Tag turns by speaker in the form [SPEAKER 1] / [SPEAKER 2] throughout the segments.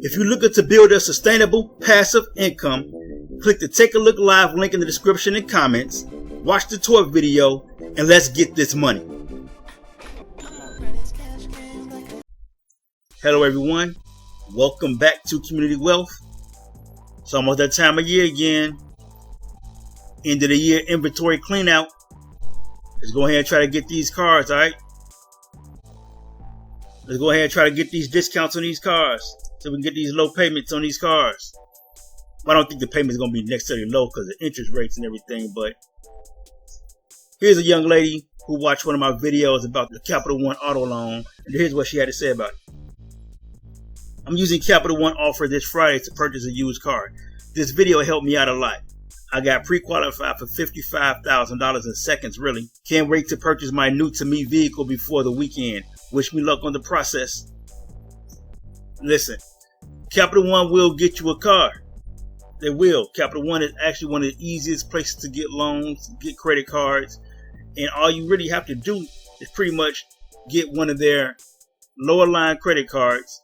[SPEAKER 1] If you're looking to build a sustainable passive income, click the Take a Look Live link in the description and comments, watch the tour video, and let's get this money. Hello everyone, welcome back to Community Wealth. It's almost that time of year again. End of the year inventory clean out. Let's go ahead and try to get these cars, alright? Let's go ahead and try to get these discounts on these cars so we can get these low payments on these cars. Well, I don't think the payment is going to be necessarily low because of the interest rates and everything, but here's a young lady who watched one of my videos about the CapitalOne auto loan, and here's what she had to say about it. I'm using CapitalOne offer this Friday to purchase a used car. This video helped me out a lot. I got pre-qualified for $55,000 in seconds, really. Can't wait to purchase my new to me vehicle before the weekend. Wish me luck on the process. Listen, CapitalOne will get you a car. They will. CapitalOne is actually one of the easiest places to get loans, get credit cards. And all you really have to do is pretty much get one of their lower line credit cards.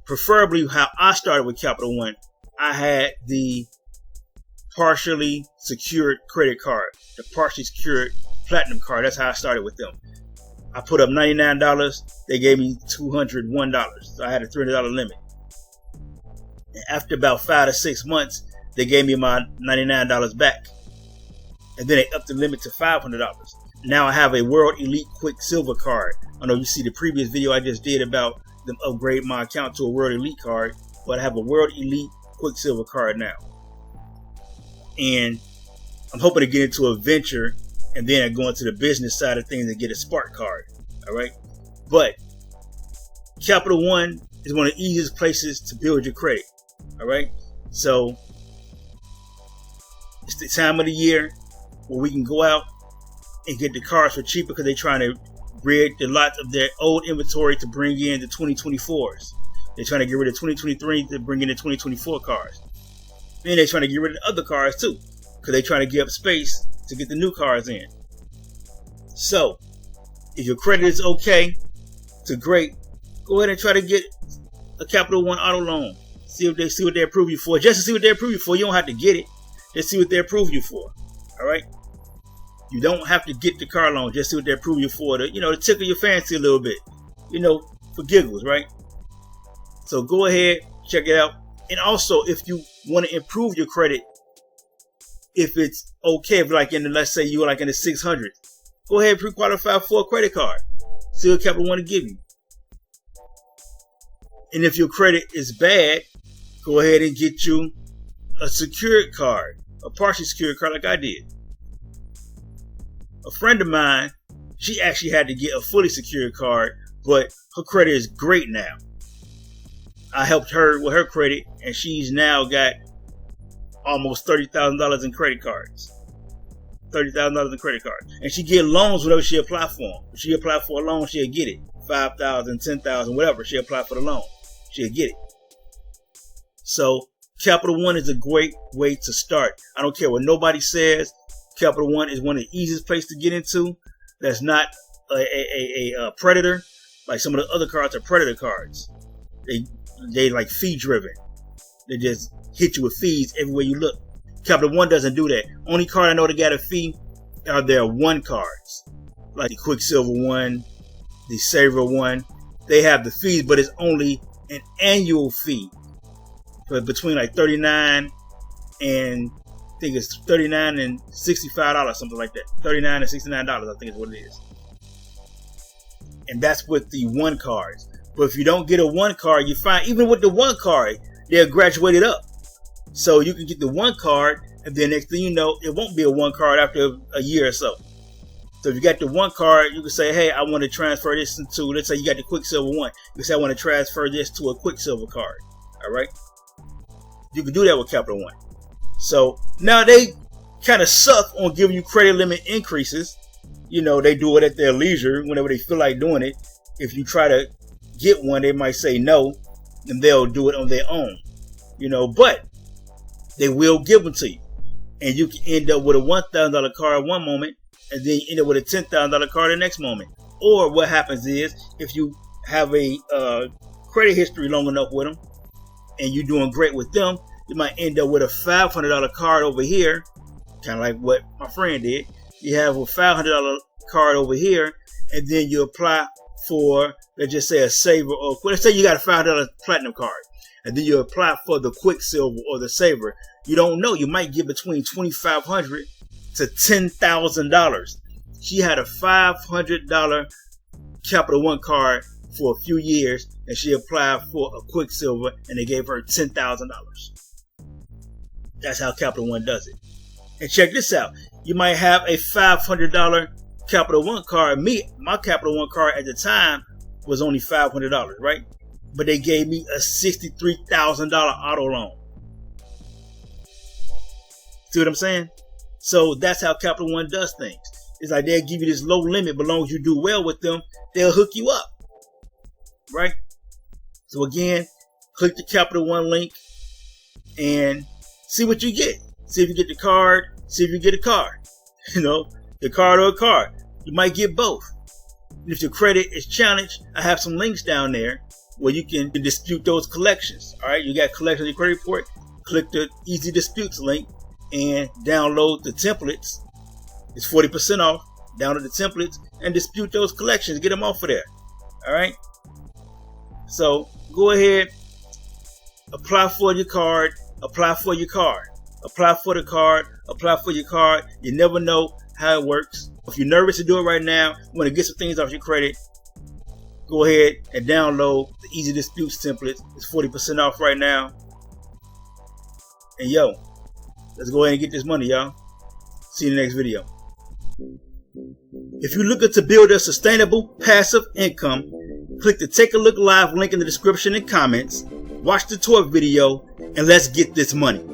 [SPEAKER 1] Preferably how I started with CapitalOne. I had the partially secured credit card, the partially secured platinum card. That's how I started with them. I put up $99. They gave me $201. So I had a $300 limit. And after about 5 to 6 months, they gave me my $99 back. And then they upped the limit to $500. Now I have a World Elite Quicksilver card. I know you see the previous video I just did about them upgrade my account to a World Elite card, but I have a World Elite Quicksilver card now. And I'm hoping to get into a venture and then I go into the business side of things and get a Spark card. All right. But CapitalOne is one of the easiest places to build your credit. All right. So it's the time of the year where we can go out and get the cars for cheaper because they're trying to rid the lots of their old inventory to bring in the 2024s. They're trying to get rid of 2023 to bring in the 2024 cars. And they're trying to get rid of the other cars too, because they're trying to give up space to get the new cars in. So, if your credit is okay to great, go ahead and try to get a CapitalOne auto loan. See what they approve you for. Just to see what they approve you for. You don't have to get it. Just see what they approve you for. All right. You don't have to get the car loan. Just see what they approve you for. To tickle your fancy a little bit. For giggles, right? So go ahead, check it out. And also, if you want to improve your credit, if it's okay, if let's say you're in the 600s, go ahead and pre-qualify for a credit card. See what CapitalOne want to give you. And if your credit is bad, go ahead and get you a secured card, a partially secured card like I did. A friend of mine, she actually had to get a fully secured card, but her credit is great now. I helped her with her credit, and she's now got almost $30,000 in credit cards. $30,000 in credit cards. And she get loans whenever she apply for them. If she apply for a loan, she'll get it. $5,000, $10,000, whatever. She'll apply for the loan. She'll get it. So, CapitalOne is a great way to start. I don't care what nobody says. CapitalOne is one of the easiest places to get into. That's not a predator. Like some of the other cards are predator cards. They like fee driven. They just hit you with fees everywhere you look. CapitalOne doesn't do that. Only card I know that got a fee are their one cards, like the Quicksilver one, the Saver one. They have the fees, but it's only an annual fee for between like $39 and I think it's $39 and $65, something like that. $39 and $69, I think is what it is. And that's with the one cards. But if you don't get a one card, you find even with the one card, they're graduated up. So you can get the one card, and then next thing you know, it won't be a one card after a year or so. So if you got the one card, you can say, hey, I want to transfer this into, let's say you got the Quicksilver one. You can say, I want to transfer this to a Quicksilver card. All right. You can do that with CapitalOne. So now they kind of suck on giving you credit limit increases. They do it at their leisure whenever they feel like doing it. If you try to get one, they might say no, and they'll do it on their own. But they will give them to you. And you can end up with a $1,000 card one moment, and then you end up with a $10,000 card the next moment. Or what happens is, if you have a credit history long enough with them, and you're doing great with them, you might end up with a $500 card over here, kind of like what my friend did. You have a $500 card over here, and then you apply for, let's just say, a saver, or let's say you got a $500 platinum card, and then you apply for the Quicksilver or the saver. You don't know, you might get between $2,500 to $10,000. She had a $500 Capital One card for a few years, and she applied for a Quicksilver, and they gave her $10,000. That's how Capital One does it. And check this out. You might have a $500 Capital One card. My Capital One card at the time was only $500, right? But they gave me a $63,000 auto loan. See what I'm saying? So that's how Capital One does things. It's like they'll give you this low limit, but as long as you do well with them, they'll hook you up, right? So again, click the Capital One link and see what you get. See if you get the card, see if you get a card. You know, the card or a card. You might get both. And if your credit is challenged, I have some links down there where you can dispute those collections. All right, you got collection on your credit report. Click the Easy Disputes link and download the templates. It's 40% off. Download the templates and dispute those collections. Get them off of there. All right. So go ahead, apply for your card. Apply for your card. Apply for the card. Apply for your card. You never know how it works. If you're nervous to do it right now, you want to get some things off your credit, go ahead and download the Easy Disputes template. It's 40% off right now. And yo, let's go ahead and get this money, y'all. See you in the next video. If you're looking to build a sustainable passive income, click the Take a Look Live link in the description and comments. Watch the tour video and let's get this money.